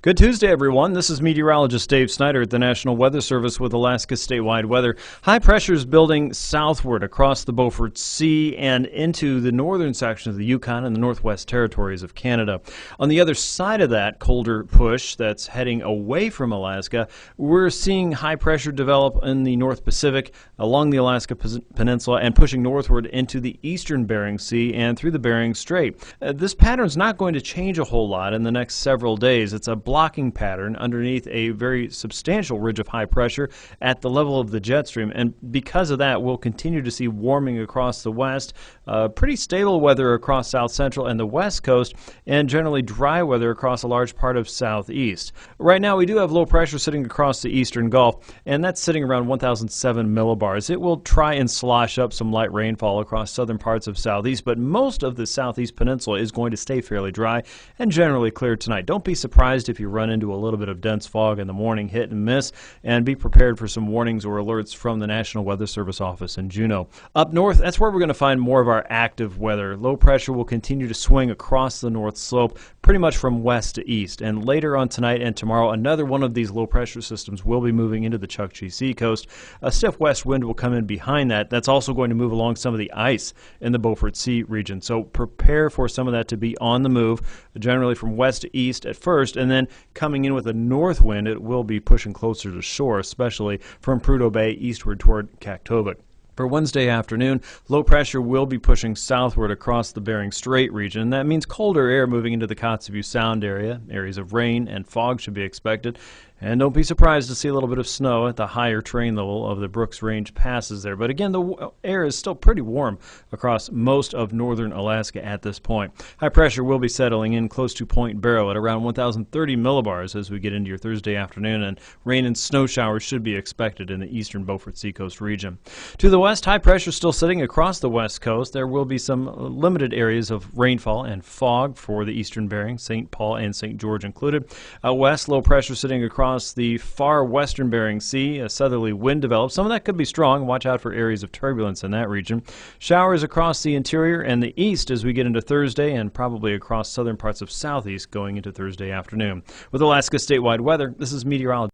Good Tuesday, everyone. This is meteorologist Dave Snyder at the National Weather Service with Alaska's statewide weather. High pressure is building southward across the Beaufort Sea and into the northern section of the Yukon and the Northwest Territories of Canada. On the other side of that colder push that's heading away from Alaska, we're seeing high pressure develop in the North Pacific along the Alaska Peninsula and pushing northward into the eastern Bering Sea and through the Bering Strait. This pattern's not going to change a whole lot in the next several days. It's a blocking pattern underneath a very substantial ridge of high pressure at the level of the jet stream, and because of that we'll continue to see warming across the west, pretty stable weather across south central and the west coast, and generally dry weather across a large part of southeast. Right now we do have low pressure sitting across the eastern Gulf, and that's sitting around 1007 millibars. It will try and slosh up some light rainfall across southern parts of southeast, but most of the southeast peninsula is going to stay fairly dry and generally clear tonight. Don't be surprised if you run into a little bit of dense fog in the morning, hit and miss, and be prepared for some warnings or alerts from the National Weather Service office in Juneau. Up north, that's where we're going to find more of our active weather. Low pressure will continue to swing across the north slope pretty much from west to east, and later on tonight and tomorrow another one of these low pressure systems will be moving into the Chukchi Sea coast. A stiff west wind will come in behind that. That's also going to move along some of the ice in the Beaufort Sea region, so prepare for some of that to be on the move, generally from west to east at first, and then coming in with a north wind. It will be pushing closer to shore, especially from Prudhoe Bay eastward toward Kaktovik. For Wednesday afternoon, low pressure will be pushing southward across the Bering Strait region. That means colder air moving into the Kotzebue Sound area. Areas of rain and fog should be expected. And don't be surprised to see a little bit of snow at the higher terrain level of the Brooks Range passes there. But again, the air is still pretty warm across most of northern Alaska at this point. High pressure will be settling in close to Point Barrow at around 1030 millibars as we get into your Thursday afternoon, and rain and snow showers should be expected in the eastern Beaufort Seacoast region. To the west, high pressure still sitting across the west coast. There will be some limited areas of rainfall and fog for the eastern Bering, St. Paul and St. George included. Out west, low pressure sitting across the far western Bering Sea. A southerly wind develops. Some of that could be strong. Watch out for areas of turbulence in that region. Showers across the interior and the east as we get into Thursday, and probably across southern parts of southeast going into Thursday afternoon. With Alaska statewide weather, this is meteorologist